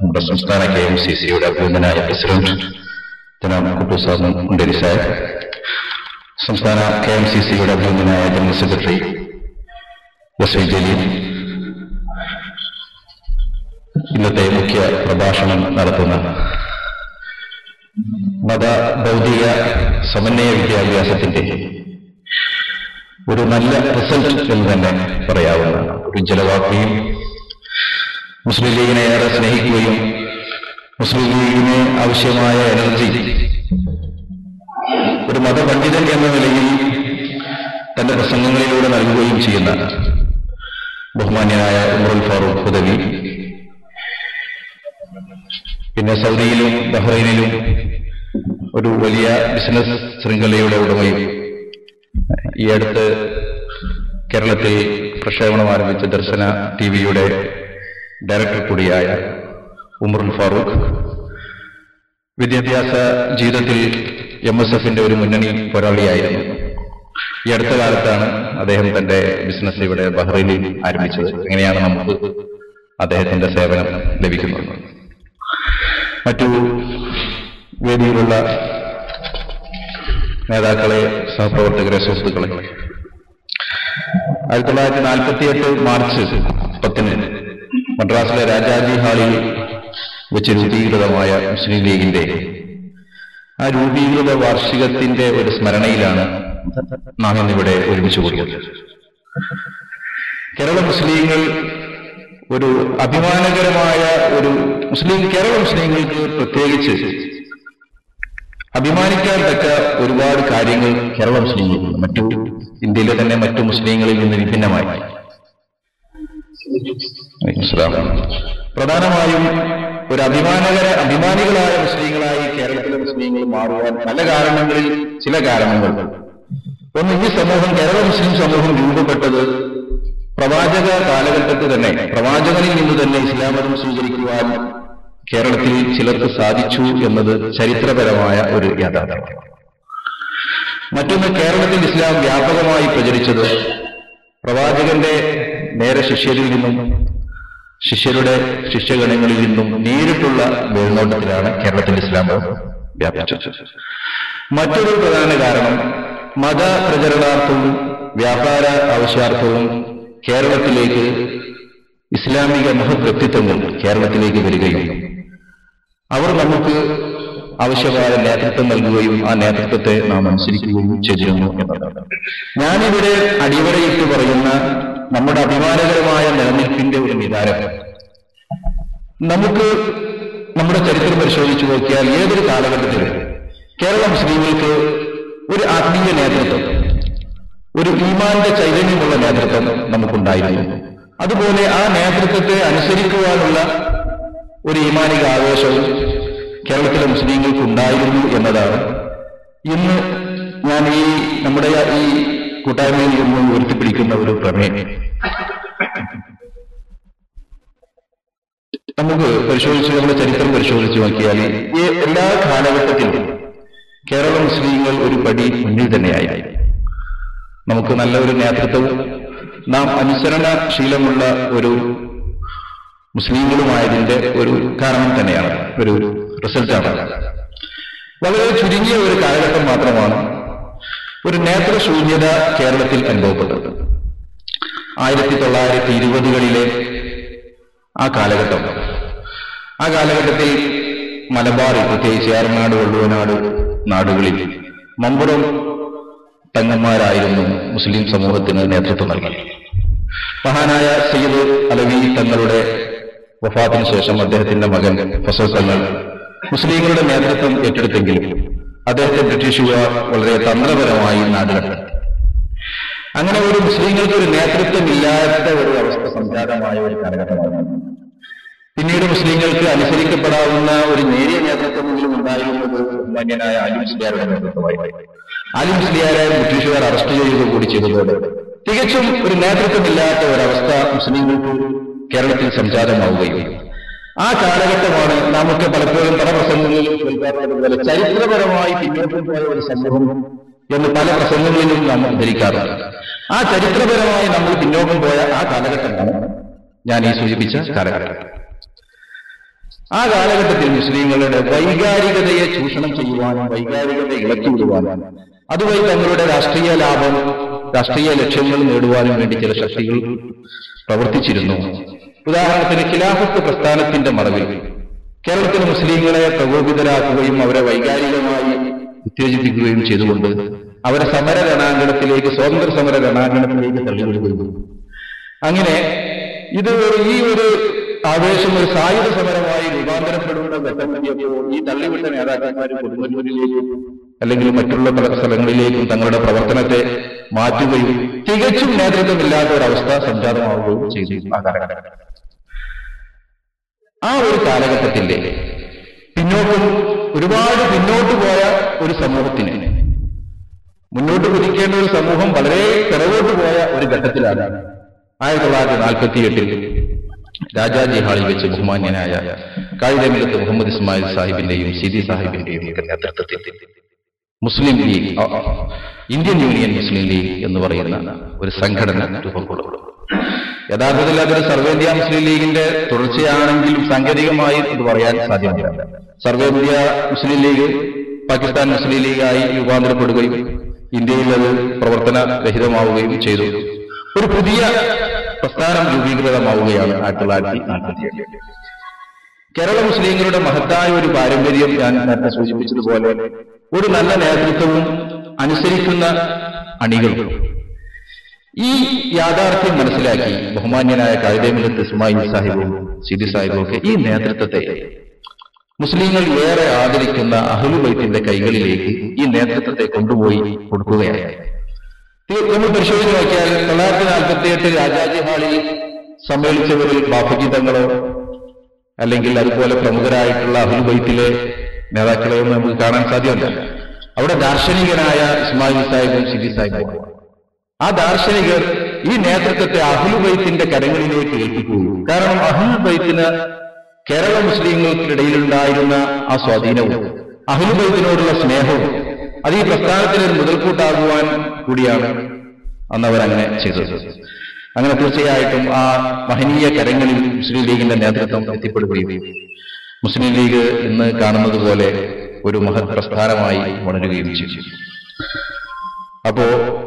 നമ്മുടെ സംസ്ഥാന KMCCയുടെ അഭിനന്ദനായ പ്രസിഡന്റ് ജനാബ് കുട്ടൂസാദ് മുണ്ടേരി സാഹിബ്, സംസ്ഥാന KMCCയുടെ അഭിനന്ദനായ ജനറൽ സെക്രട്ടറി എസ്.വി. ജലീൽ, ഇന്നത്തെ മുഖ്യ പ്രഭാഷണം നടത്തുന്ന മത ഭൗതിക സമന്വയ വിദ്യാഭ്യാസത്തിന്റെ ഒരു നല്ല റിസൾട്ട് എന്ന് തന്നെ പറയാവുന്ന ഒരു ജലവാക്കുകയും മുസ്ലിം ലീഗിനെ ഏറെ സ്നേഹിക്കുകയും മുസ്ലിം ലീഗിന് ആവശ്യമായ എനർജി ഒരു മതപണ്ഡിതൻ എന്ന നിലയിൽ തന്റെ പ്രസംഗങ്ങളിലൂടെ നൽകുകയും ചെയ്യുന്ന ബഹുമാന്യനായ ഉമറുൽ ഫാറൂഖ് ഹുദവി, പിന്നെ സൗദിയിലും ബഹ്റൈനിലും ഒരു വലിയ ബിസിനസ് ശൃംഖലയുടെ ഉടമയും ഈ അടുത്ത് കേരളത്തിൽ പ്രക്ഷേപണം ആരംഭിച്ച ദർശന ടിവിയുടെ ഡയറക്ടർ കൂടിയായ ഉമറുൽ ഫാറൂഖ്, വിദ്യാഭ്യാസ ജീവിതത്തിൽ MSFന്റെ ഒരു മുന്നണി പോരാളിയായിരുന്നു. ഈ അടുത്ത കാലത്താണ് അദ്ദേഹം തന്റെ ബിസിനസ് ഇവിടെ ബഹ്റൈനിൽ ആരംഭിച്ചത്. എങ്ങനെയാണ് നമുക്ക് അദ്ദേഹത്തിന്റെ സേവനം ലഭിക്കുന്നത്? മറ്റു വേദിയിലുള്ള നേതാക്കളെ, സഹപ്രവർത്തകരെ, സുഹൃത്തുക്കളെ, 1948 മാർച്ച് 10 മദ്രാസിലെ രാജാജി ഹാളിൽ വെച്ച് രൂപീകൃതമായ മുസ്ലിം ലീഗിന്റെ ആ രൂപീകൃത വാർഷികത്തിന്റെ ഒരു സ്മരണയിലാണ് നാം ഇന്നിവിടെ ഒരുമിച്ച് കൂടിയത്. കേരള മുസ്ലിങ്ങൾ ഒരു അഭിമാനകരമായ ഒരു കേരള മുസ്ലിങ്ങൾക്ക് പ്രത്യേകിച്ച് അഭിമാനിക്കാൻ തക്ക ഒരുപാട് കാര്യങ്ങൾ കേരള മുസ്ലിങ്ങളുണ്ട്, മറ്റു ഇന്ത്യയിലെ തന്നെ മറ്റു മുസ്ലിങ്ങളിൽ നിന്ന് വിഭിന്നമായി. പ്രധാനമായും ഒരു അഭിമാനികളായ മുസ്ലിങ്ങളായി കേരളത്തിലെ മുസ്ലിങ്ങൾ മാറുവാൻ ചില കാരണങ്ങൾ. ഒന്ന്, ഈ സമൂഹം, കേരള മുസ്ലിം സമൂഹം രൂപപ്പെട്ടത് പ്രവാചക കാലഘട്ടത്തിൽ തന്നെ, പ്രവാചകനിൽ നിന്ന് തന്നെ ഇസ്ലാം മതം സ്വീകരിക്കുവാൻ കേരളത്തിൽ ചിലർക്ക് സാധിച്ചു എന്നത് ചരിത്രപരമായ ഒരു യാഥാർത്ഥ്യമാണ്. മറ്റൊന്ന്, കേരളത്തിൽ ഇസ്ലാം വ്യാപകമായി പ്രചരിച്ചത് പ്രവാചകന്റെ നേരെ ശിഷ്യരിൽ നിന്നും ശിഷ്യരുടെ ശിഷ്യഗണങ്ങളിൽ നിന്നും നേരിട്ടുള്ള മേൽനോട്ടത്തിലാണ് കേരളത്തിൽ ഇസ്ലാം വ്യാപിച്ചത്. മറ്റൊരു പ്രധാന കാരണം, മത പ്രചരണാർത്ഥവും വ്യാപാര ആവശ്യാർത്ഥവും കേരളത്തിലേക്ക് ഇസ്ലാമിക മഹത് വ്യക്തിത്വങ്ങൾ കേരളത്തിലേക്ക് വരികയും അവർ നമുക്ക് ആവശ്യമായ നേതൃത്വം നൽകുകയും ആ നേതൃത്വത്തെ നാം അനുസരിക്കുകയും ചെയ്തിരുന്നു എന്നതാണ്. ഞാനിവിടെ അടിവരയിട്ട് പറയുന്ന നമ്മുടെ അഭിമാനകരമായ നിലനിൽപ്പിന്റെ ഒരു നിദാനം നമുക്ക് നമ്മുടെ ചരിത്രം പരിശോധിച്ചു നോക്കിയാൽ ഏതൊരു കാലഘട്ടത്തിലും കേരള മുസ്ലിങ്ങൾക്ക് ഒരു ആത്മീയ നേതൃത്വം, ഒരു ഈമാന്റെ ചൈതന്യമുള്ള നേതൃത്വം നമുക്കുണ്ടായിരുന്നു. അതുപോലെ ആ നേതൃത്വത്തെ അനുസരിക്കുവാനുള്ള ഒരു ഈമാനിക ആവേശവും കേരളത്തിലെ മുസ്ലിങ്ങൾക്ക് ഉണ്ടായിരുന്നു എന്നതാണ് ഇന്ന് ഞാൻ നമ്മുടെ ഈ കൂട്ടായ്മയിൽ നിന്ന് ഉയർത്തിപ്പിടിക്കുന്ന ഒരു പ്രമേയം. നമുക്ക് നമ്മുടെ ചരിത്രം പരിശോധിച്ച് നോക്കിയാൽ എല്ലാ കാലഘട്ടത്തിലും കേരള മുസ്ലിങ്ങൾ ഒരു പടി മുന്നിൽ തന്നെയായി. നമുക്ക് നല്ലൊരു നേതൃത്വവും നാം അനുസരണശീലമുള്ള ഒരു മുസ്ലിങ്ങളുമായതിന്റെ ഒരു കാരണം തന്നെയാണ്, ഒരു റിസൾട്ടാണ്. വളരെ ചുരുങ്ങിയ ഒരു കാലഘട്ടം മാത്രമാണ് ഒരു നേതൃശൂന്യത കേരളത്തിൽ അനുഭവപ്പെട്ടത്. 1920കളിലെ ആ കാലഘട്ടത്തിൽ മലബാറിൽ, പ്രത്യേകിച്ച് ആറനാട്, വള്ളുവനാട് നാടുകളിൽ മമ്പുറം തങ്ങന്മാരായിരുന്നു മുസ്ലിം സമൂഹത്തിന് നേതൃത്വം നൽകി. മഹാനായ സയ്യിദ് അലവി തങ്ങളുടെ വഫാത്തിന് ശേഷം അദ്ദേഹത്തിന്റെ മകൻ ഫസൽ തങ്ങൾ മുസ്ലിങ്ങളുടെ നേതൃത്വം ഏറ്റെടുത്തെങ്കിലും അദ്ദേഹത്തെ ബ്രിട്ടീഷുകാർ വളരെ തന്ത്രപരമായി നാടുകടത്തി. അങ്ങനെ ഒരു മുസ്ലിങ്ങൾക്ക് ഒരു നേതൃത്വമില്ലാത്ത ഒരു അവസ്ഥ സംജാതമായ ഒരു കാലഘട്ടമാണ്. പിന്നീട് മുസ്ലിങ്ങൾക്ക് അനുസരിക്കപ്പെടാവുന്ന ഒരു നേരിയ നേതൃത്വമെങ്കിലും ഉണ്ടായിരുന്നത് മാന്യനായ ആലി മുസ്ലിയാരുടെ നേതൃത്വമായി. ആലി മുസ്ലിയാരെ ബ്രിട്ടീഷുകാർ അറസ്റ്റ് ചെയ്യുക കൂടി ചെയ്തതോടെ തികച്ചും ഒരു നേതൃത്വമില്ലാത്ത ഒരവസ്ഥ മുസ്ലിങ്ങൾക്ക് കേരളത്തിൽ സംജാതമാവുകയും ആ കാലഘട്ടമാണ് നമുക്ക് പലപ്പോഴും പല പ്രസംഗങ്ങളിലും കേൾക്കാറുള്ളതുപോലെ ചരിത്രപരമായി പിന്നോട്ട് പോയ ഒരു സമൂഹം എന്ന് പല പ്രസംഗങ്ങളിലും നാം ധരിക്കാറുണ്ട്. ആ ചരിത്രപരമായി നമ്മൾ പിന്നോക്കം പോയ ആ കാലഘട്ടമാണ് ഞാൻ ഈ സൂചിപ്പിച്ച കാലഘട്ടം. ആ കാലഘട്ടത്തിൽ മുസ്ലിങ്ങളുടെ വൈകാരികതയെ ചൂഷണം ചെയ്യുവാനും വൈകാരികതയെ ഇളക്കിവിടുവാനും അതുവഴി തങ്ങളുടെ രാഷ്ട്രീയ ലാഭം, രാഷ്ട്രീയ ലക്ഷ്യങ്ങൾ നേടുവാനും വേണ്ടി ചില ശക്തികൾ പ്രവർത്തിച്ചിരുന്നു. ഉദാഹരണത്തിന് ഖിലാഫത്ത് പ്രസ്ഥാനത്തിന്റെ മറവിൽ കേരളത്തിലെ മുസ്ലിങ്ങളെ പ്രകോപിതരാക്കുകയും അവരെ വൈകാരികമായി ഉത്തേജിപ്പിക്കുകയും ചെയ്തുകൊണ്ട് അവരെ സമര രണാങ്കണത്തിലേക്ക്, സ്വാതന്ത്ര്യ സമര രണാങ്കണത്തിലേക്ക് തള്ളിവിടുകയും, അങ്ങനെ ഈ ഒരു ആവേശം ഒരു സായുധ സമരമായി രൂപാന്തരപ്പെടുന്ന ഘട്ടമെത്തിയപ്പോൾ ഈ തള്ളിവിട്ട നേതാക്കന്മാരും കൊടുങ്ങല്ലൂരിലേക്കും അല്ലെങ്കിൽ മറ്റുള്ള പല സ്ഥലങ്ങളിലേക്കും തങ്ങളുടെ പ്രവർത്തനത്തെ മാറ്റുകയും തികച്ചും നേതൃത്വമില്ലാത്ത ഒരവസ്ഥ സംജാതമാവുകയും ചെയ്തു. ആ ഒരു കാലഘട്ടത്തിന്റെ ഒരുപാട് പിന്നോട്ട് പോയ ഒരു സമൂഹത്തിന് മുന്നോട്ട് കുതിക്കേണ്ട ഒരു സമൂഹം വളരെ പിറകോട്ട് പോയ ഒരു ഘട്ടത്തിലാണ് 1948 രാജാജി ഹാളിൽ വെച്ച് ബഹുമാന്യനായ കായിദ മില്ലത്ത് മുഹമ്മദ് ഇസ്മായിൽ സാഹിബിന്റെയും സിദി സാഹിബിന്റെയും നേതൃത്വത്തിൽ മുസ്ലിം ലീഗ്, ഇന്ത്യൻ യൂണിയൻ മുസ്ലിം ലീഗ് എന്ന് പറയുന്ന ഒരു സംഘടന രൂപം കൊള്ളുന്നു. യഥാർത്ഥത്തിൽ അതൊരു സർവേന്ത്യ മുസ്ലിം ലീഗിന്റെ തുടർച്ചയാണെങ്കിലും സാങ്കേതികമായി ഇത് പറയാൻ സാധ്യമല്ല. സർവേന്ത്യ മുസ്ലിം ലീഗ് പാകിസ്ഥാൻ മുസ്ലിം ലീഗായി രൂപാന്തരപ്പെടുകയും ഇന്ത്യയിൽ അത് പ്രവർത്തന രഹിതമാവുകയും ചെയ്തു. ഒരു പുതിയ പ്രസ്ഥാനം രൂപീകൃതമാവുകയാണ് 1948. കേരള മുസ്ലിങ്ങളുടെ മഹത്തായ ഒരു പാരമ്പര്യം ഞാൻ നേരത്തെ സൂചിപ്പിച്ചതുപോലെ ഒരു നല്ല നേതൃത്വവും അനുസരിക്കുന്ന അണികളും. ഈ യാഥാർത്ഥ്യം മനസ്സിലാക്കി ബഹുമാന്യനായ കായിദ മില്ലത്ത് ഇസ്മായിൽ സാഹിബും സിദി സാഹിബും ഒക്കെ ഈ നേതൃത്വത്തെ മുസ്ലിങ്ങൾ ഏറെ ആദരിക്കുന്ന അഹ്ലുൽ ബൈത്തിന്റെ കൈകളിലേക്ക് ഈ നേതൃത്വത്തെ കൊണ്ടുപോയി കൊടുക്കുകയായി. നമ്മൾ പരിശോധിച്ച് നോക്കിയാൽ 1948 രാജാജി ഹാളിൽ സമ്മേളിച്ചവരിൽ ബാപ്പുജി തങ്ങളോ അല്ലെങ്കിൽ അതുപോലെ പ്രമുഖരായിട്ടുള്ള അഹ്ലുൽ ബൈത്തിലെ നേതാക്കളെയോ നമുക്ക് കാണാൻ സാധ്യമല്ല. അവിടെ ദാർശനികനായ ഇസ്മായിൽ സാഹിബും സിദി സാഹിബും, ആ ദാർശനികർ ഈ നേതൃത്വത്തെ അഹ്ലുൽ ബൈത്തിന്റെ കരങ്ങളിലേക്ക് ഏൽപ്പിക്കുകയും, കാരണം അഹ്ലുൽ ബൈത്തിന് കേരള മുസ്ലിങ്ങൾക്കിടയിലുണ്ടായിരുന്ന ആ സ്വാധീനവും അഹ്ലുൽ ബൈത്തിനോടുള്ള സ്നേഹവും അത് ഈ പ്രസ്ഥാനത്തിന് ഒരു മുതൽക്കൂട്ടാകുവാൻ കൂടിയാണ് അന്നവരങ്ങനെ ചെയ്തത്. അങ്ങനെ തീർച്ചയായിട്ടും ആ മഹനീയ കരങ്ങളിൽ മുസ്ലിം ലീഗിന്റെ നേതൃത്വം എത്തിപ്പെടുകയും മുസ്ലിം ലീഗ് ഇന്ന് കാണുന്നത് പോലെ ഒരു മഹത് പ്രസ്ഥാനമായി വളരുകയും ചെയ്തു. അപ്പോ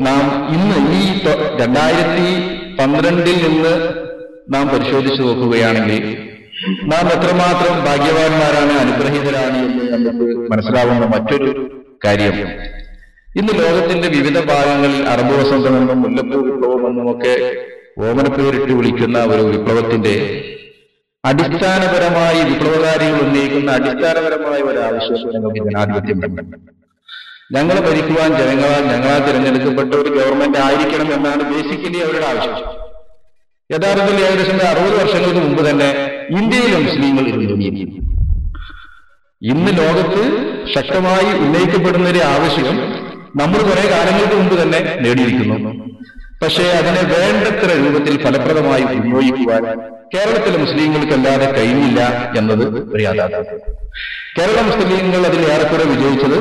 നാം ഇന്ന് ഈ 2012 നിന്ന് നാം പരിശോധിച്ചു നോക്കുകയാണെങ്കിൽ നാം എത്രമാത്രം ഭാഗ്യവാന്മാരാണ്, അനുഗ്രഹീതരാണ് എന്ന് നമുക്ക് മനസ്സിലാവുന്ന മറ്റൊരു കാര്യം, ഇന്ന് ലോകത്തിന്റെ വിവിധ ഭാഗങ്ങളിൽ അറബ് വസന്തമെന്നും മുല്ലപ്പൂ വിപ്ലവമെന്നും ഒക്കെ ഓമനപ്പേരിട്ട് വിളിക്കുന്ന ഒരു വിപ്ലവത്തിന്റെ അടിസ്ഥാനപരമായി വിപ്ലവകാരികൾ ഉന്നയിക്കുന്ന അടിസ്ഥാനപരമായ ഒരു ആവശ്യം ഞങ്ങൾക്ക് ജനാധിപത്യം വേണം. ഞങ്ങളെ ഭരിക്കുവാൻ ഞങ്ങളാൽ തിരഞ്ഞെടുക്കപ്പെട്ട ഒരു ഗവൺമെന്റ് ആയിരിക്കണം എന്നാണ് ബേസിക്കലി അവരുടെ ആവശ്യം. യഥാർത്ഥത്തിൽ ഏകദേശം 60 വർഷങ്ങൾക്ക് മുമ്പ് തന്നെ ഇന്ത്യയിലെ മുസ്ലിങ്ങൾ ഇരുന്നു. ഇന്ന് ലോകത്ത് ശക്തമായി ഉന്നയിക്കപ്പെടുന്ന ഒരു ആവശ്യം നമ്മൾ കുറെ കാലങ്ങൾക്ക് മുമ്പ് തന്നെ നേടിയിരിക്കുന്നു. പക്ഷേ അതിനെ വേണ്ടത്ര രൂപത്തിൽ ഫലപ്രദമായി ഉപയോഗിക്കുവാൻ കേരളത്തിലെ മുസ്ലിങ്ങൾക്കല്ലാതെ കഴിഞ്ഞില്ല എന്നത് ഒരു യാഥാർത്ഥ്യം. കേരള മുസ്ലിങ്ങൾ അതിൽ ഏറെക്കുറെ വിജയിച്ചത്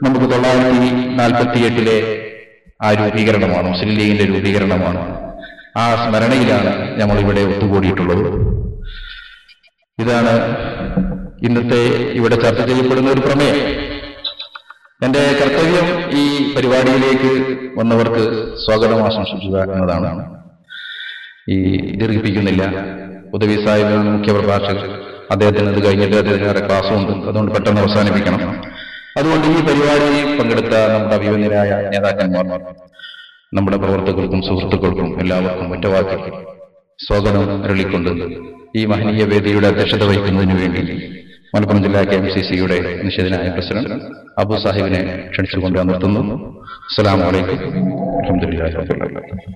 നമുക്ക് 1948 ആ രൂപീകരണമാണ്, മുസ്ലിം ലീഗിന്റെ രൂപീകരണമാണ്. ആ സ്മരണയിലാണ് നമ്മളിവിടെ ഒത്തുകൂടിയിട്ടുള്ളത്. ഇതാണ് ഇന്നത്തെ ഇവിടെ ചർച്ച ചെയ്യപ്പെടുന്ന ഒരു പ്രമേയം. എന്റെ കർത്തവ്യം ഈ പരിപാടിയിലേക്ക് വന്നവർക്ക് സ്വാഗതം ആശംസിക്കുക എന്നതാണ്. ദീർഘിപ്പിക്കുന്നില്ല. ഉദവി സാഹിബാണ് മുഖ്യ പ്രഭാഷകർ. അദ്ദേഹത്തിന് ഇത് കഴിഞ്ഞിട്ട് അദ്ദേഹത്തിന് ക്ലാസ്സുണ്ട്, അതുകൊണ്ട് പെട്ടെന്ന് അവസാനിപ്പിക്കണം. അതുകൊണ്ട് ഈ പരിപാടിയിൽ പങ്കെടുത്ത നമ്മുടെ അഭിമന്യരായ നേതാക്കന്മാർ, നമ്മുടെ പ്രവർത്തകർക്കും സുഹൃത്തുക്കൾക്കും എല്ലാവർക്കും ഒറ്റവാക്കി സ്വാഗതം അരുളിക്കൊണ്ട് ഈ മഹനീയ വേദിയുടെ അധ്യക്ഷത വഹിക്കുന്നതിനു വേണ്ടി മലപ്പുറം ജില്ലാ KMCCയുടെ നിഷേധനായ പ്രസിഡന്റ് അബു സാഹിബിനെ ക്ഷണിച്ചുകൊണ്ട് നിർത്തുന്നു. അസ്സലാമു അലൈക്കും. അൽഹംദുലില്ലാഹി റബ്ബിൽ ആലമീൻ.